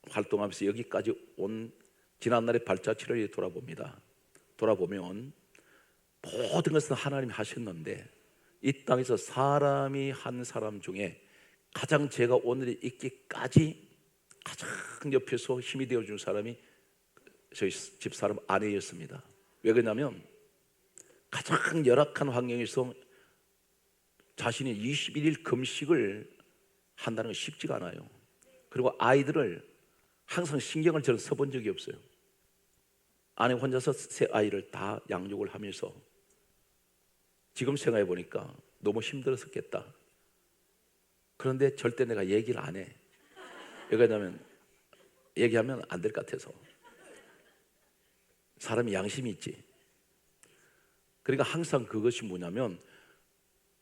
활동하면서 여기까지 온 지난날의 발자취를 돌아보면 모든 것은 하나님이 하셨는데 이 땅에서 사람이 한 사람 중에 가장 제가 오늘에 있기까지 가장 옆에서 힘이 되어준 사람이 저희 집사람 아내였습니다. 왜 그러냐면 가장 열악한 환경에서 자신이 21일 금식을 한다는 건 쉽지가 않아요. 그리고 아이들을 항상 신경을 저는 써본 적이 없어요. 아내 혼자서 세 아이를 다 양육을 하면서 지금 생각해 보니까 너무 힘들었었겠다. 그런데 절대 내가 얘기를 안 해. 왜 그러냐면 얘기하면 안 될 것 같아서. 사람이 양심이 있지. 그러니까 항상 그것이 뭐냐면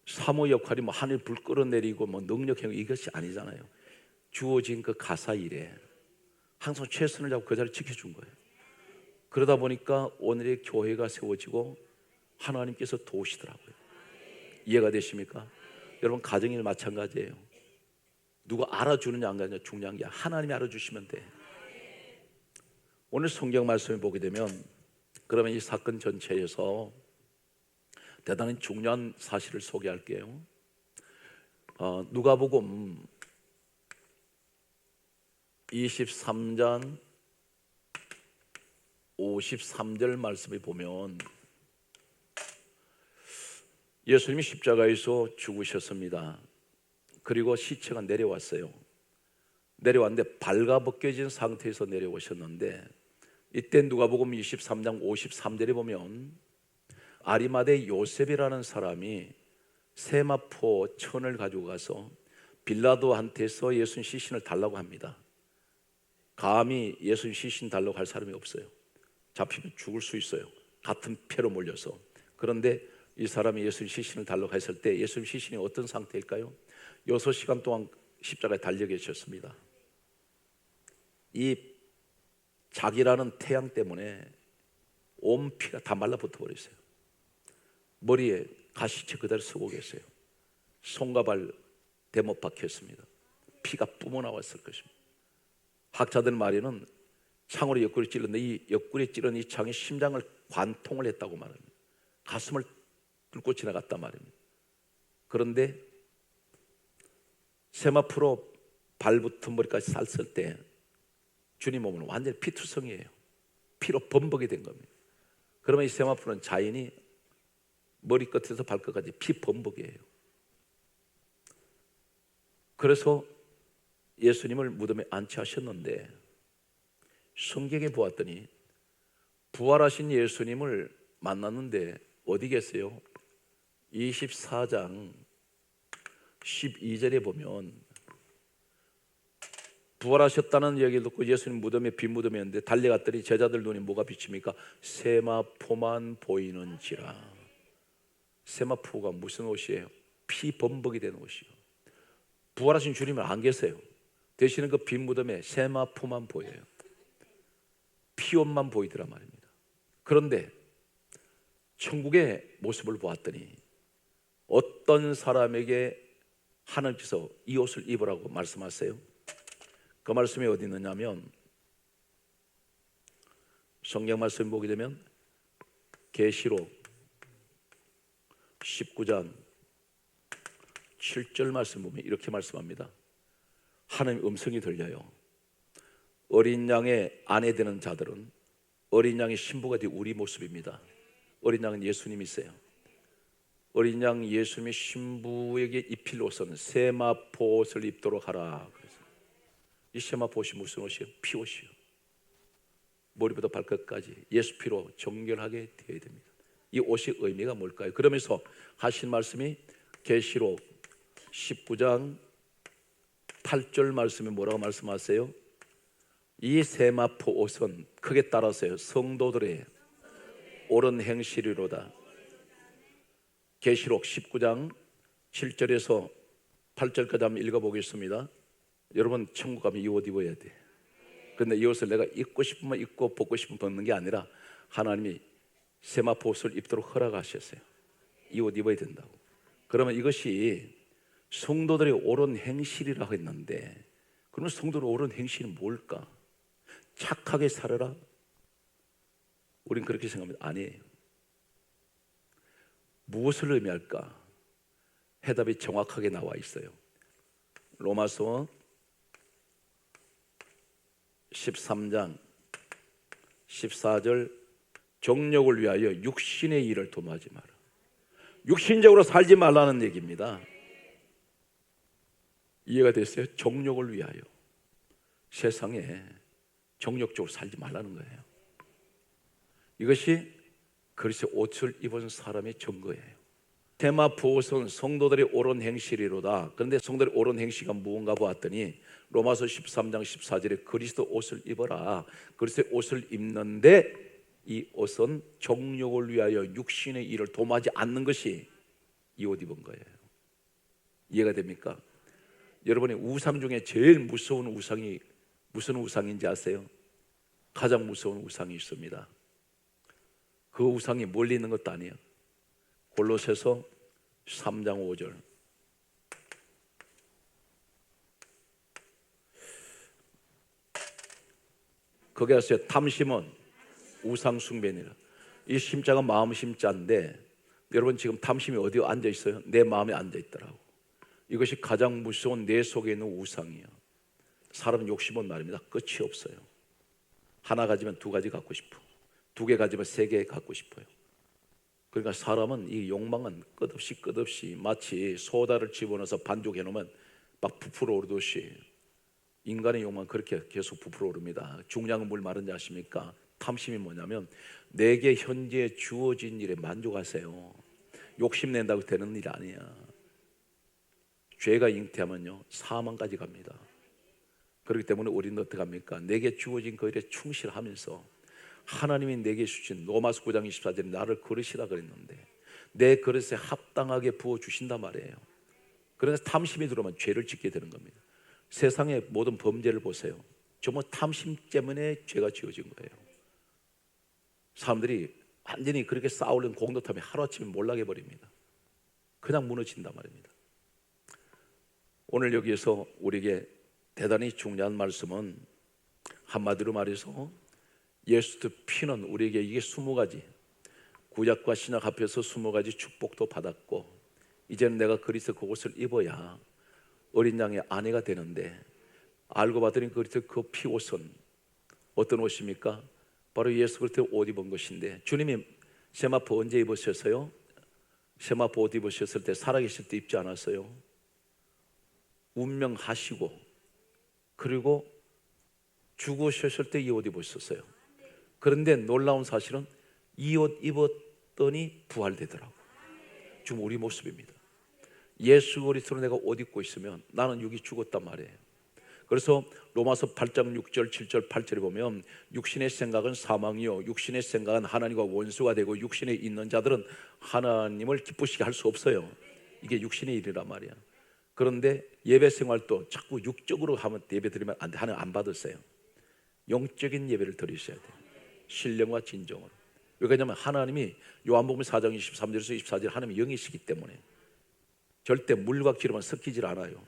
사모 역할이 뭐 하늘 불 끌어내리고 뭐 능력형 이것이 아니잖아요. 주어진 그 가사 일에 항상 최선을 다하고 그 자리를 지켜준 거예요. 그러다 보니까 오늘의 교회가 세워지고 하나님께서 도우시더라고요. 이해가 되십니까? 여러분 가정일 마찬가지예요. 누가 알아주느냐 안 가느냐 중요한 게 하나님이 알아주시면 돼. 오늘 성경 말씀을 보게 되면 그러면 이 사건 전체에서 대단히 중요한 사실을 소개할게요. 누가복음 23장 53절 말씀을 보면 예수님이 십자가에서 죽으셨습니다. 그리고 시체가 내려왔어요. 내려왔는데 발가벗겨진 상태에서 내려오셨는데 이때 누가복음 23장 53절에 보면 아리마대 요셉이라는 사람이 세마포 천을 가지고 가서 빌라도한테서 예수님 시신을 달라고 합니다. 감히 예수님 시신 달라고 할 사람이 없어요. 잡히면 죽을 수 있어요. 같은 패로 몰려서. 그런데 이 사람이 예수님 시신을 달라고 했을 때 예수님 시신이 어떤 상태일까요? 6시간 동안 십자가에 달려 계셨습니다. 이 자기라는 태양 때문에 온 피가 다 말라붙어 버렸어요. 머리에 가시체 그대로 쓰고 계세요. 손과 발 대못 박혔습니다. 피가 뿜어나왔을 것입니다. 학자들 말에는 창으로 옆구리 찔렀는데 이 옆구리에 찔른 이 창이 심장을 관통을 했다고 말합니다. 가슴을 뚫고 지나갔단 말입니다. 그런데 세마포로 발부터 머리까지 쌌을 때 주님 몸은 완전히 피투성이에요. 피로 범벅이 된 겁니다. 그러면 이 세마포는 자연히 머리끝에서 발끝까지 피 범벅이에요. 그래서 예수님을 무덤에 안치하셨는데 성경에 보았더니 부활하신 예수님을 만났는데 어디 계세요? 24장 12절에 보면 부활하셨다는 얘기를 듣고 예수님 무덤에 빈 무덤이었는데 달려갔더니 제자들 눈이 뭐가 비칩니까? 세마포만 보이는지라. 세마포가 무슨 옷이에요? 피 범벅이 된 옷이요. 부활하신 주님은 안 계세요. 대신에 그 빈 무덤에 세마포만 보여요. 피옷만 보이더라 말입니다. 그런데 천국의 모습을 보았더니 어떤 사람에게 하나님께서 이 옷을 입으라고 말씀하세요. 그 말씀이 어디 있느냐면 성경 말씀 보게 되면 계시록 19장 7절 말씀 보면 이렇게 말씀합니다. 하나님 음성이 들려요. 어린 양의 아내 되는 자들은 어린 양의 신부가 된 우리 모습입니다. 어린 양은 예수님이세요. 어린 양 예수님의 신부에게 입힐 옷은 세마포 옷을 입도록 하라. 그래서 이 세마포 옷이 무슨 옷이에요? 피옷이요. 머리부터 발끝까지 예수 피로 정결하게 되어야 됩니다. 이 옷의 의미가 뭘까요? 그러면서 하신 말씀이 계시록 19장 8절 말씀에 뭐라고 말씀하세요? 이 세마포 옷은 크게 따라서요. 성도들의 옳은 행실이로다. 계시록 19장 7절에서 8절까지 한번 읽어보겠습니다. 여러분 천국 가면 이 옷 입어야 돼. 그런데 이 옷을 내가 입고 싶으면 입고 벗고 싶으면 벗는 게 아니라 하나님이 세마포 옷을 입도록 허락하셨어요. 이 옷 입어야 된다고. 그러면 이것이 성도들의 옳은 행실이라고 했는데 그러면 성도들의 옳은 행실은 뭘까? 착하게 살아라? 우린 그렇게 생각합니다. 아니에요. 무엇을 의미할까? 해답이 정확하게 나와 있어요. 로마서 13장 14절 정욕을 위하여 육신의 일을 도모하지 마라. 육신적으로 살지 말라는 얘기입니다. 이해가 됐어요? 정욕을 위하여 세상에 정욕적으로 살지 말라는 거예요. 이것이 그리스도의 옷을 입은 사람의 증거예요. 세마포옷은 성도들의 옳은 행실이로다. 그런데 성도들의 옳은 행실가 무언가 보았더니 로마서 13장 14절에 그리스도 옷을 입어라. 그리스도의 옷을 입는데 이 옷은 정욕을 위하여 육신의 일을 도모하지 않는 것이 이 옷 입은 거예요. 이해가 됩니까? 여러분이 우상 중에 제일 무서운 우상이 무슨 우상인지 아세요? 가장 무서운 우상이 있습니다. 그 우상이 멀리 있는 것도 아니에요. 골로새서 3장 5절. 거기 가서요. 탐심은 우상 숭배니라. 이 심자가 마음 심자인데 여러분 지금 탐심이 어디에 앉아 있어요? 내 마음에 앉아 있더라고. 이것이 가장 무서운 내 속에 있는 우상이야. 사람 욕심은 말입니다. 끝이 없어요. 하나 가지면 두 가지 갖고 싶어. 두 개 가지면 세 개 갖고 싶어요. 그러니까 사람은 이 욕망은 끝없이 마치 소다를 집어넣어서 반죽해 놓으면 막 부풀어 오르듯이 인간의 욕망은 그렇게 계속 부풀어 오릅니다. 중량은 뭘 말하는지 아십니까? 탐심이 뭐냐면 내게 현재 주어진 일에 만족하세요. 욕심낸다고 되는 일 아니야. 죄가 잉태하면요 사망까지 갑니다. 그렇기 때문에 우리는 어떻게 합니까? 내게 주어진 그 일에 충실하면서 하나님이 내게 주신 로마서 9장 24절에 나를 그릇이라 그랬는데 내 그릇에 합당하게 부어주신단 말이에요. 그래서 탐심이 들어오면 죄를 짓게 되는 겁니다. 세상의 모든 범죄를 보세요. 정말 탐심 때문에 죄가 지어진 거예요. 사람들이 완전히 그렇게 싸우는 공덕함이 하루아침에 몰락해 버립니다. 그냥 무너진단 말입니다. 오늘 여기에서 우리에게 대단히 중요한 말씀은 한마디로 말해서 예수의 피는 우리에게 이게 20가지 구약과 신약 합해서 20가지 축복도 받았고 이제는 내가 그리스도 그것을 입어야 어린 양의 아내가 되는데 알고 봤더니 그리스도 그 피옷은 어떤 옷입니까? 바로 예수 그리스도의 옷 입은 것인데 주님이 세마포 언제 입으셨어요? 세마포 옷 입으셨을 때 살아계실 때 입지 않았어요? 운명하시고 그리고 죽으셨을 때 이 옷 입으셨어요. 그런데 놀라운 사실은 이 옷 입었더니 부활되더라고. 지금 우리 모습입니다. 예수 그리스도로 내가 옷 입고 있으면 나는 육이 죽었단 말이에요. 그래서 로마서 8장 6절 7절 8절에 보면 육신의 생각은 사망이요 육신의 생각은 하나님과 원수가 되고 육신에 있는 자들은 하나님을 기쁘시게 할 수 없어요. 이게 육신의 일이란 말이야. 그런데 예배 생활도 자꾸 육적으로 하면 예배 드리면 안 돼. 하나님 안 받으세요. 영적인 예배를 드리셔야 돼요. 신령과 진정으로. 왜냐하면 하나님이 요한복음 4장 23절에서 24절 하나님이 영이시기 때문에 절대 물과 기름은 섞이질 않아요.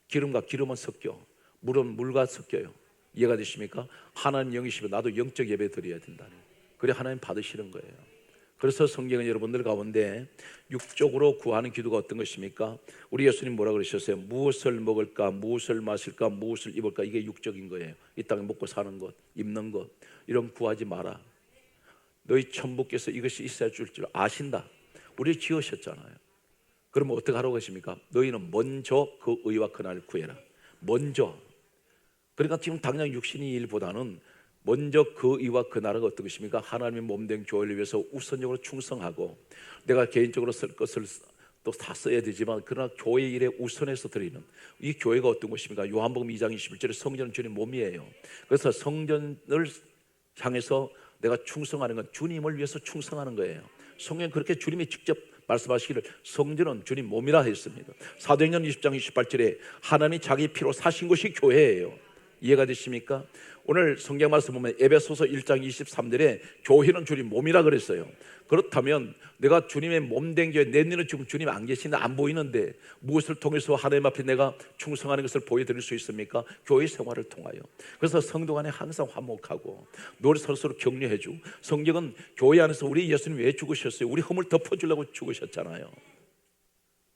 기름과 기름은 섞여. 물은 물과 섞여요. 이해가 되십니까? 하나님 영이시면 나도 영적 예배 드려야 된다는. 그래 하나님 받으시는 거예요. 그래서 성경은 여러분들 가운데 육적으로 구하는 기도가 어떤 것입니까? 우리 예수님 뭐라 그러셨어요? 무엇을 먹을까, 무엇을 마실까, 무엇을 입을까? 이게 육적인 거예요. 이 땅에 먹고 사는 것, 입는 것 이런 구하지 마라. 너희 천부께서 이것이 있어야 줄 아신다. 우리 지으셨잖아요. 그러면 어떻게 하라고 하십니까? 너희는 먼저 그 의와 그날을 구해라. 먼저. 그러니까 지금 당장 육신의 일보다는 먼저 그 의와 그 나라가 어떤 것입니까? 하나님의 몸된 교회를 위해서 우선적으로 충성하고 내가 개인적으로 쓸 것을 또 다 써야 되지만 그러나 교회 일에 우선해서 드리는 이 교회가 어떤 것입니까? 요한복음 2장 21절에 성전은 주님 몸이에요. 그래서 성전을 향해서 내가 충성하는 건 주님을 위해서 충성하는 거예요. 성경 그렇게 주님이 직접 말씀하시기를 성전은 주님 몸이라 했습니다. 사도행전 20장 28절에 하나님이 자기 피로 사신 것이 교회예요. 이해가 되십니까? 오늘 성경 말씀 보면 에베소서 1장 23절에 교회는 주님 몸이라 그랬어요. 그렇다면 내가 주님의 몸된 교회 내 눈에 지금 주님 안 계시는데 안 보이는데 무엇을 통해서 하나님 앞에 내가 충성하는 것을 보여드릴 수 있습니까? 교회 생활을 통하여. 그래서 성도 간에 항상 화목하고 노래 서로 격려해주고 성경은 교회 안에서 우리 예수님 왜 죽으셨어요? 우리 허물 덮어주려고 죽으셨잖아요.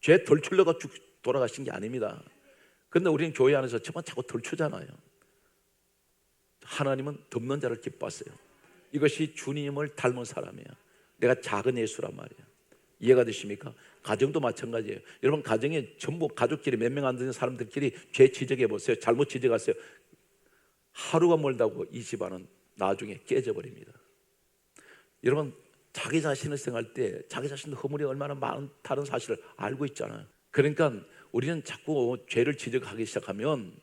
죄 덜추려고 돌아가신 게 아닙니다. 그런데 우리는 교회 안에서 정말 자꾸 덜추잖아요. 하나님은 덮는 자를 기뻐하세요. 이것이 주님을 닮은 사람이에요. 내가 작은 예수란 말이에요. 이해가 되십니까? 가정도 마찬가지예요. 여러분 가정에 전부 가족끼리 몇 명 안 되는 사람들끼리 죄 지적해 보세요. 잘못 지적하세요. 하루가 멀다고 이 집안은 나중에 깨져버립니다. 여러분 자기 자신을 생각할 때 자기 자신도 허물이 얼마나 많다는 사실을 알고 있잖아요. 그러니까 우리는 자꾸 죄를 지적하기 시작하면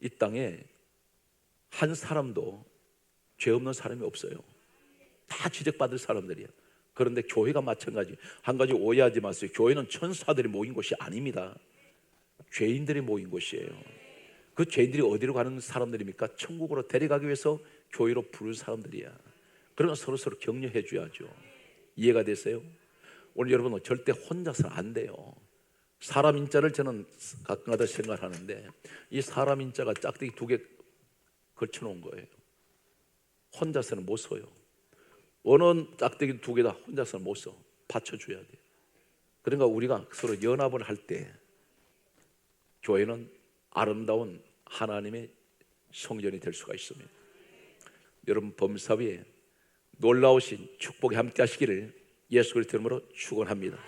이 땅에 한 사람도 죄 없는 사람이 없어요. 다 지적받을 사람들이야. 그런데 교회가 마찬가지. 한 가지 오해하지 마세요. 교회는 천사들이 모인 곳이 아닙니다. 죄인들이 모인 곳이에요. 그 죄인들이 어디로 가는 사람들입니까? 천국으로 데려가기 위해서 교회로 부른 사람들이야. 그러면 서로 격려해 줘야죠. 이해가 되세요? 오늘 여러분은 절대 혼자서는 안 돼요. 사람 인자를 저는 가끔가다 생각하는데 이 사람 인자가 짝대기 2개 걸쳐놓은 거예요. 혼자서는 못 서요. 어느 짝대기 2개 다 혼자서는 못 서. 받쳐줘야 돼요. 그러니까 우리가 서로 연합을 할 때 교회는 아름다운 하나님의 성전이 될 수가 있습니다. 여러분 범사위에 놀라우신 축복이 함께 하시기를 예수 그리스도 이름으로 축원합니다.